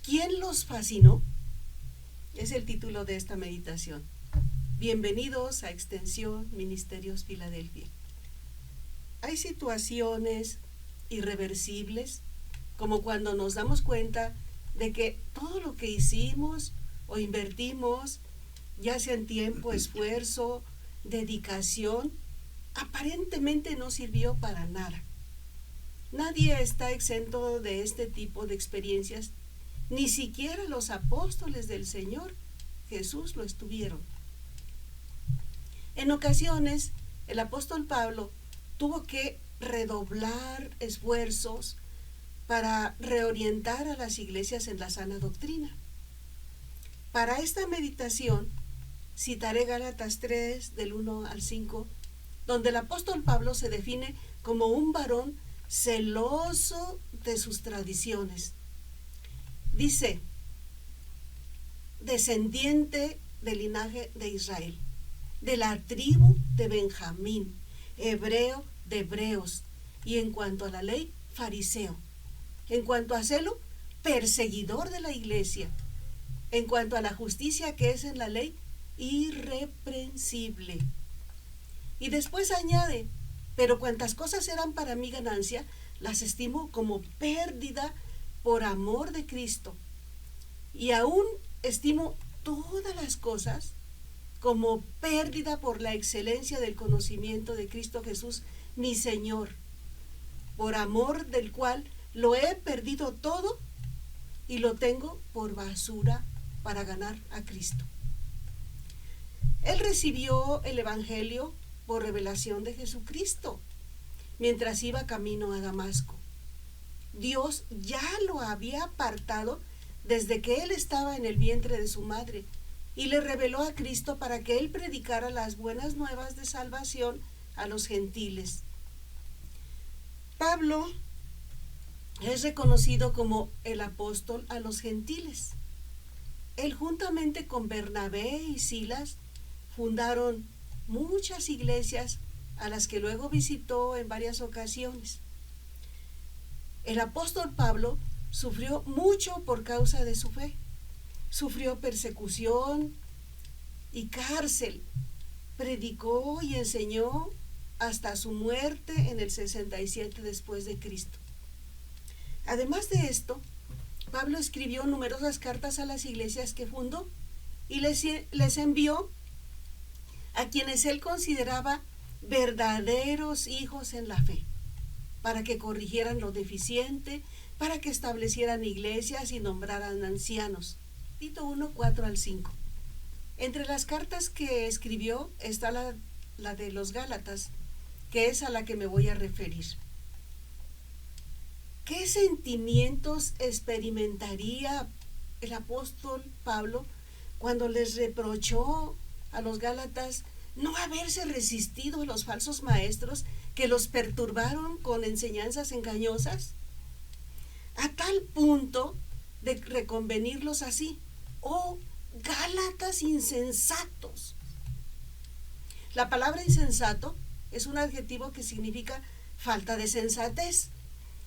¿Quién los fascinó? Es el título de esta meditación. Bienvenidos a Extensión Ministerios Filadelfia. Hay situaciones irreversibles, como cuando nos damos cuenta de que todo lo que hicimos o invertimos, ya sea en tiempo, esfuerzo, dedicación, aparentemente no sirvió para nada. Nadie está exento de este tipo de experiencias, ni siquiera los apóstoles del Señor Jesús lo estuvieron. En ocasiones, el apóstol Pablo tuvo que redoblar esfuerzos para reorientar a las iglesias en la sana doctrina. Para esta meditación, citaré Gálatas 3, del 1 al 5, donde el apóstol Pablo se define como un varón celoso de sus tradiciones. Dice, descendiente del linaje de Israel, de la tribu de Benjamín, hebreo de hebreos, y en cuanto a la ley, fariseo. En cuanto a celo, perseguidor de la iglesia. En cuanto a la justicia que es en la ley, irreprensible. Y después añade, pero cuantas cosas eran para mi ganancia, las estimo como pérdida por amor de Cristo. Y aún estimo todas las cosas como pérdida por la excelencia del conocimiento de Cristo Jesús, mi Señor, por amor del cual lo he perdido todo y lo tengo por basura para ganar a Cristo. Él recibió el Evangelio por revelación de Jesucristo mientras iba camino a Damasco. Dios ya lo había apartado desde que él estaba en el vientre de su madre y le reveló a Cristo para que él predicara las buenas nuevas de salvación a los gentiles. Pablo es reconocido como el apóstol a los gentiles. Él juntamente con Bernabé y Silas fundaron muchas iglesias a las que luego visitó en varias ocasiones. El apóstol Pablo sufrió mucho por causa de su fe. Sufrió persecución y cárcel. Predicó y enseñó hasta su muerte en el 67 después de Cristo. Además de esto, Pablo escribió numerosas cartas a las iglesias que fundó y les envió a quienes él consideraba verdaderos hijos en la fe, para que corrigieran lo deficiente, para que establecieran iglesias y nombraran ancianos. Tito 1, 4 al 5. Entre las cartas que escribió está la de los Gálatas, que es a la que me voy a referir. ¿Qué sentimientos experimentaría el apóstol Pablo cuando les reprochó a los Gálatas no haberse resistido a los falsos maestros que los perturbaron con enseñanzas engañosas? A tal punto de reconvenirlos así: ¡oh, Gálatas insensatos! La palabra insensato es un adjetivo que significa falta de sensatez.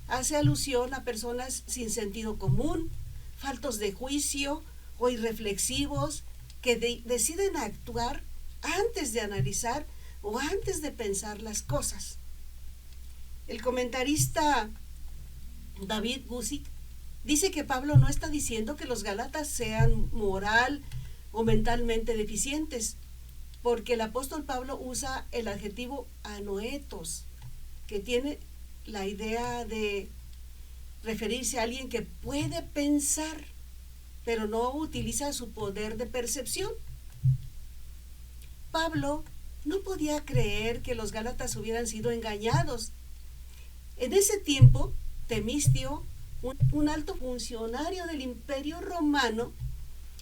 Hace alusión a personas sin sentido común, faltos de juicio o irreflexivos que deciden actuar antes de analizar o antes de pensar las cosas. El comentarista David Guzik dice que Pablo no está diciendo que los gálatas sean moral o mentalmente deficientes, porque el apóstol Pablo usa el adjetivo anoetos, que tiene la idea de referirse a alguien que puede pensar, pero no utiliza su poder de percepción. Pablo no podía creer que los gálatas hubieran sido engañados. En ese tiempo, Temistio, un alto funcionario del Imperio Romano,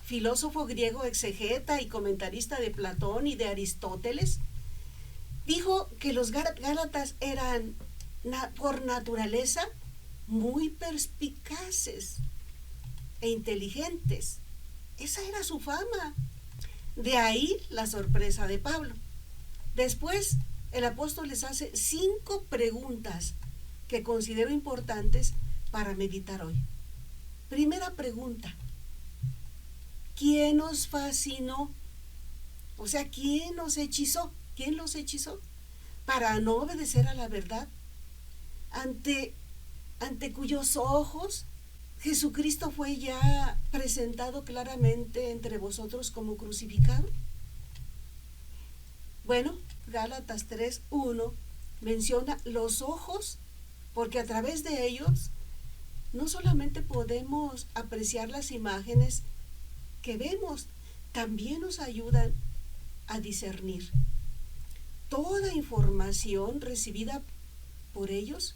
filósofo griego, exegeta y comentarista de Platón y de Aristóteles, dijo que los gálatas eran por naturaleza muy perspicaces e inteligentes. Esa era su fama. De ahí la sorpresa de Pablo. Después, el apóstol les hace 5 preguntas que considero importantes para meditar hoy. Primera pregunta, ¿quién nos fascinó? O sea, ¿quién nos hechizó? ¿Quién los hechizó? Para no obedecer a la verdad, ante, ante cuyos ojos Jesucristo fue ya presentado claramente entre vosotros como crucificado. Bueno, Gálatas 3:1 menciona los ojos, porque a través de ellos no solamente podemos apreciar las imágenes que vemos, también nos ayudan a discernir. Toda información recibida por ellos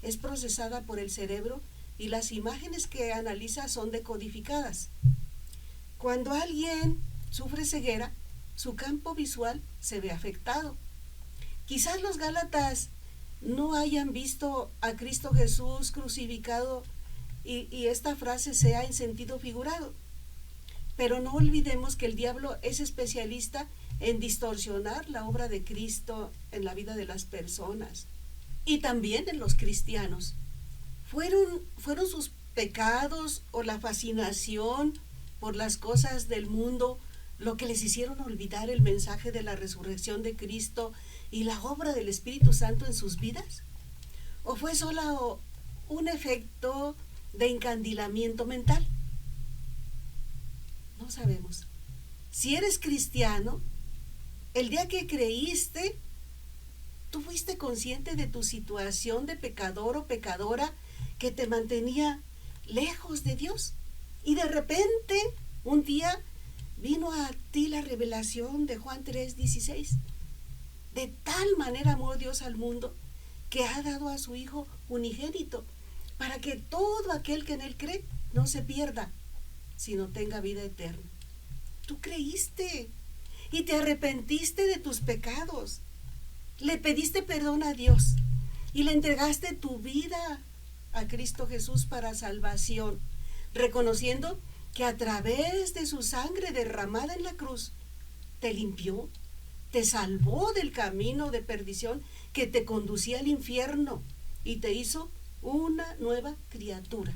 es procesada por el cerebro y las imágenes que analiza son decodificadas. Cuando alguien sufre ceguera, su campo visual se ve afectado. Quizás los Gálatas no hayan visto a Cristo Jesús crucificado y esta frase sea en sentido figurado. Pero no olvidemos que el diablo es especialista en distorsionar la obra de Cristo en la vida de las personas y también en los cristianos. ¿Fueron sus pecados o la fascinación por las cosas del mundo lo que les hicieron olvidar el mensaje de la resurrección de Cristo y la obra del Espíritu Santo en sus vidas? ¿O fue solo un efecto de encandilamiento mental? No sabemos. Si eres cristiano, el día que creíste, tú fuiste consciente de tu situación de pecador o pecadora que te mantenía lejos de Dios. Y de repente, un día, vino a ti la revelación de Juan 3:16. De tal manera amó Dios al mundo que ha dado a su Hijo unigénito, para que todo aquel que en Él cree no se pierda, sino tenga vida eterna. Tú creíste y te arrepentiste de tus pecados. Le pediste perdón a Dios y le entregaste tu vida a Cristo Jesús para salvación, reconociendo que a través de su sangre derramada en la cruz te limpió, te salvó del camino de perdición que te conducía al infierno y te hizo una nueva criatura.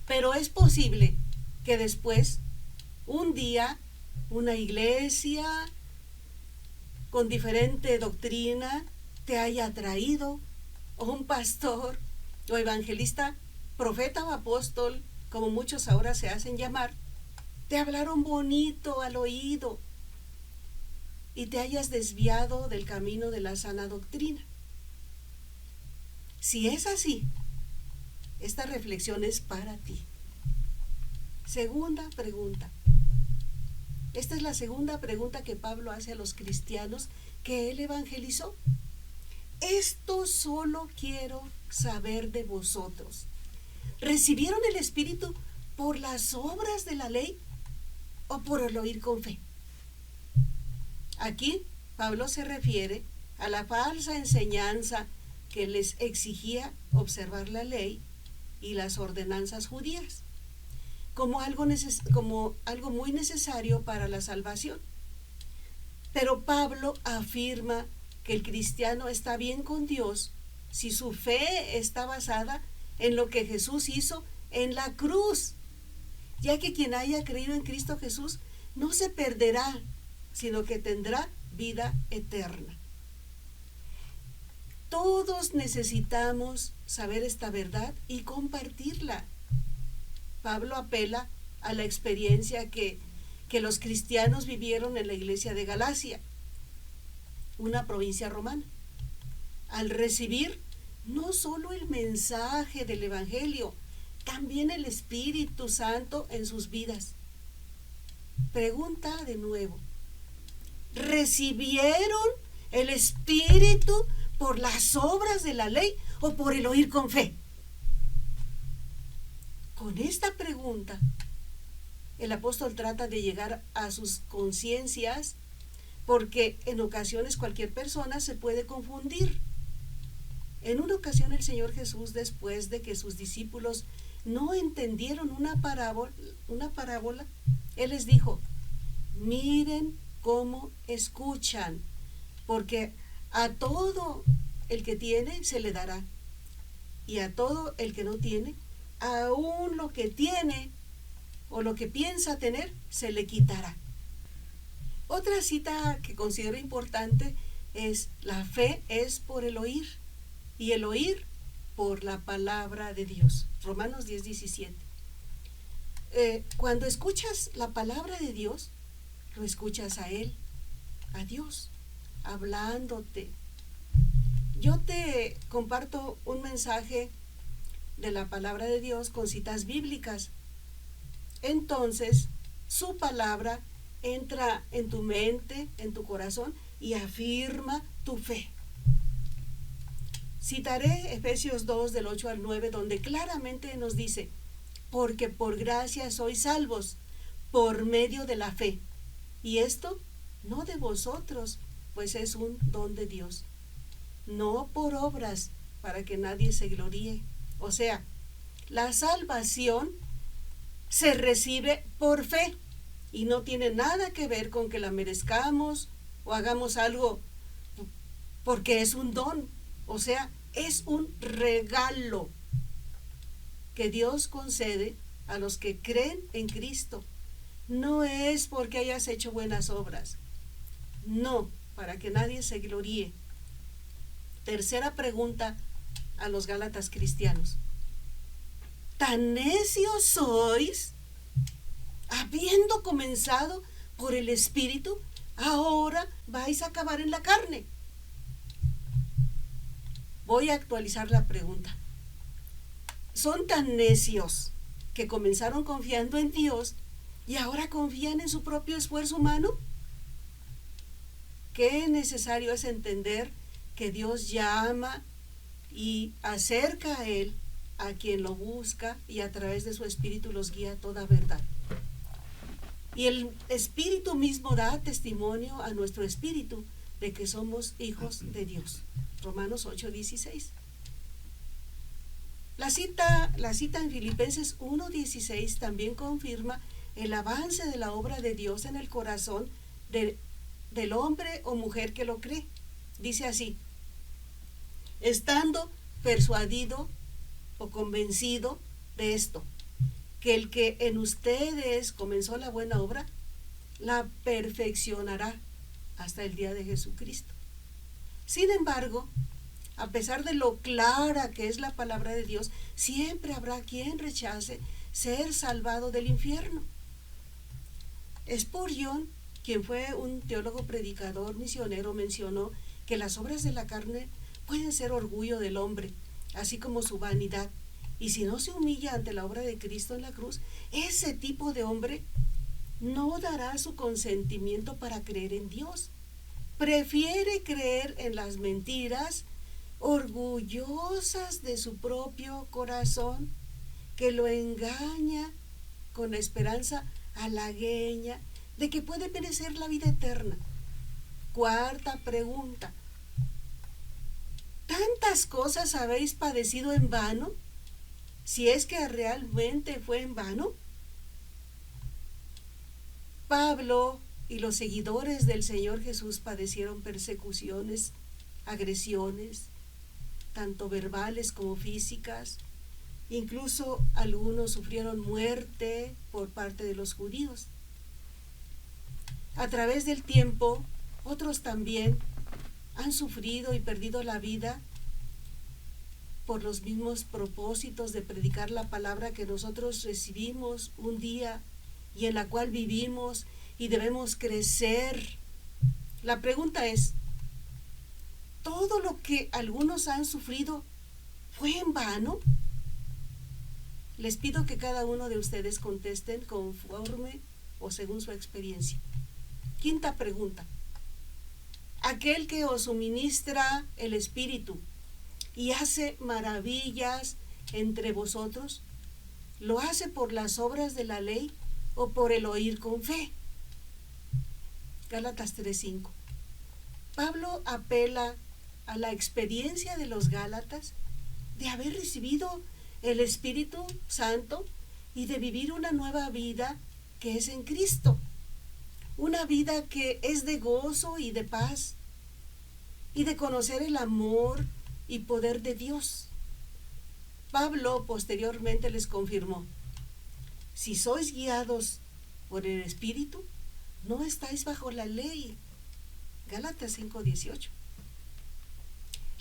Pero es posible que después, un día, una iglesia con diferente doctrina te haya atraído, o un pastor o evangelista, profeta o apóstol, como muchos ahora se hacen llamar, te hablaron bonito al oído y te hayas desviado del camino de la sana doctrina. Si es así, esta reflexión es para ti. Segunda pregunta. Esta es la segunda pregunta que Pablo hace a los cristianos que él evangelizó. Esto solo quiero saber de vosotros. ¿Recibieron el Espíritu por las obras de la ley o por el oír con fe? Aquí Pablo se refiere a la falsa enseñanza que les exigía observar la ley y las ordenanzas judías como algo muy necesario para la salvación. Pero Pablo afirma que el cristiano está bien con Dios si su fe está basada en lo que Jesús hizo en la cruz, ya que quien haya creído en Cristo Jesús no se perderá, sino que tendrá vida eterna. Todos necesitamos saber esta verdad y compartirla. Pablo apela a la experiencia que los cristianos vivieron en la iglesia de Galacia, una provincia romana, al recibir no solo el mensaje del Evangelio, también el Espíritu Santo en sus vidas. Pregunta de nuevo, ¿recibieron el Espíritu por las obras de la ley o por el oír con fe? Con esta pregunta, el apóstol trata de llegar a sus conciencias, porque en ocasiones cualquier persona se puede confundir. En una ocasión el Señor Jesús, después de que sus discípulos no entendieron una parábola, Él les dijo, miren cómo escuchan, porque a todo el que tiene se le dará, y a todo el que no tiene, aún lo que tiene o lo que piensa tener se le quitará. Otra cita que considero importante es: la fe es por el oír y el oír por la palabra de Dios. Romanos 10:17. Cuando escuchas la palabra de Dios, lo escuchas a Él, a Dios, hablándote. Yo te comparto un mensaje de la palabra de Dios con citas bíblicas. Entonces, su palabra entra en tu mente, en tu corazón, y afirma tu fe. Citaré Efesios 2 del 8 al 9, donde claramente nos dice: porque por gracia sois salvos, por medio de la fe. Y esto no de vosotros, pues es un don de Dios. No por obras, para que nadie se gloríe. O sea, la salvación se recibe por fe y no tiene nada que ver con que la merezcamos o hagamos algo, porque es un don. O sea, es un regalo que Dios concede a los que creen en Cristo. No es porque hayas hecho buenas obras. No, para que nadie se gloríe. Tercera pregunta a los Gálatas cristianos: ¿tan necios sois? Habiendo comenzado por el Espíritu, ahora vais a acabar en la carne. Voy a actualizar la pregunta. ¿Son tan necios que comenzaron confiando en Dios y ahora confían en su propio esfuerzo humano? Qué necesario es entender que Dios llama y acerca a Él a quien lo busca, y a través de su Espíritu los guía a toda verdad. Y el Espíritu mismo da testimonio a nuestro espíritu de que somos hijos de Dios. Romanos 8:16. La cita en Filipenses 1:16 también confirma el avance de la obra de Dios en el corazón del hombre o mujer que lo cree. Dice así: estando persuadido o convencido de esto, que el que en ustedes comenzó la buena obra, la perfeccionará hasta el día de Jesucristo. Sin embargo, a pesar de lo clara que es la palabra de Dios, siempre habrá quien rechace ser salvado del infierno. Spurgeon, quien fue un teólogo predicador misionero, mencionó que las obras de la carne pueden ser orgullo del hombre, así como su vanidad. Y si no se humilla ante la obra de Cristo en la cruz, ese tipo de hombre no dará su consentimiento para creer en Dios. Prefiere creer en las mentiras orgullosas de su propio corazón, que lo engaña con la esperanza halagueña de que puede merecer la vida eterna. Cuarta pregunta: ¿tantas cosas habéis padecido en vano? Si es que realmente fue en vano. Pablo y los seguidores del Señor Jesús padecieron persecuciones, agresiones, tanto verbales como físicas. Incluso algunos sufrieron muerte por parte de los judíos. A través del tiempo, otros también han sufrido y perdido la vida por los mismos propósitos de predicar la palabra que nosotros recibimos un día y en la cual vivimos y debemos crecer. La pregunta es: ¿todo lo que algunos han sufrido fue en vano? Les pido que cada uno de ustedes contesten conforme o según su experiencia. Quinta pregunta: aquel que os suministra el Espíritu y hace maravillas entre vosotros, ¿lo hace por las obras de la ley o por el oír con fe? Gálatas 3:5. Pablo apela a la experiencia de los Gálatas de haber recibido el Espíritu Santo y de vivir una nueva vida que es en Cristo, una vida que es de gozo y de paz y de conocer el amor y poder de Dios. Pablo posteriormente les confirmó: si sois guiados por el Espíritu, no estáis bajo la ley. Gálatas 5:18.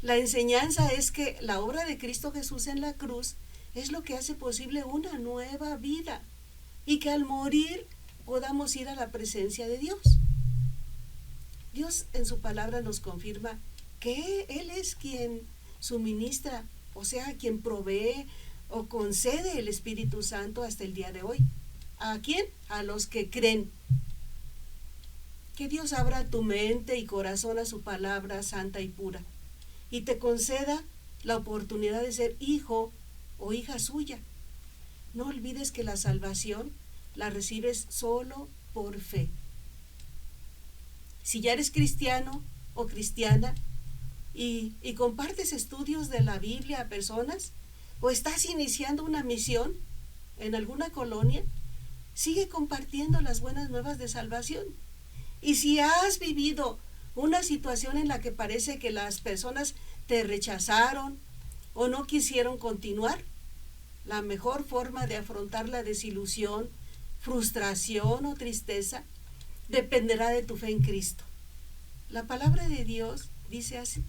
La enseñanza es que la obra de Cristo Jesús en la cruz es lo que hace posible una nueva vida, y que al morir podamos ir a la presencia de Dios. Dios en su palabra nos confirma que Él es quien suministra, o sea, quien provee o concede el Espíritu Santo hasta el día de hoy. ¿A quién? A los que creen. Que Dios abra tu mente y corazón a su palabra santa y pura, y te conceda la oportunidad de ser hijo o hija suya. No olvides que la salvación la recibes solo por fe. Si ya eres cristiano o cristiana y compartes estudios de la Biblia a personas, o estás iniciando una misión en alguna colonia, sigue compartiendo las buenas nuevas de salvación. Y si has vivido una situación en la que parece que las personas te rechazaron o no quisieron continuar, la mejor forma de afrontar la desilusión, frustración o tristeza dependerá de tu fe en Cristo. La palabra de Dios dice así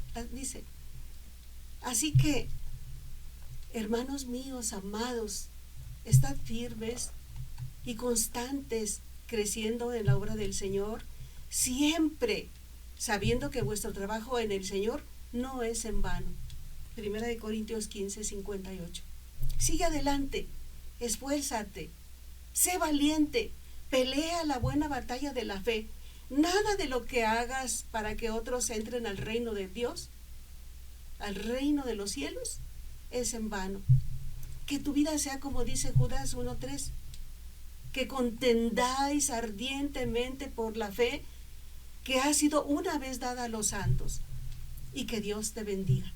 que, hermanos míos amados, estad firmes y constantes, creciendo en la obra del Señor, siempre sabiendo que vuestro trabajo en el Señor no es en vano. 1 Corintios 15:58. Sigue adelante, esfuérzate, sé valiente, pelea la buena batalla de la fe. Nada de lo que hagas para que otros entren al reino de Dios, al reino de los cielos, es en vano. Que tu vida sea como dice Judas 1:3, que contendáis ardientemente por la fe que ha sido una vez dada a los santos, y que Dios te bendiga.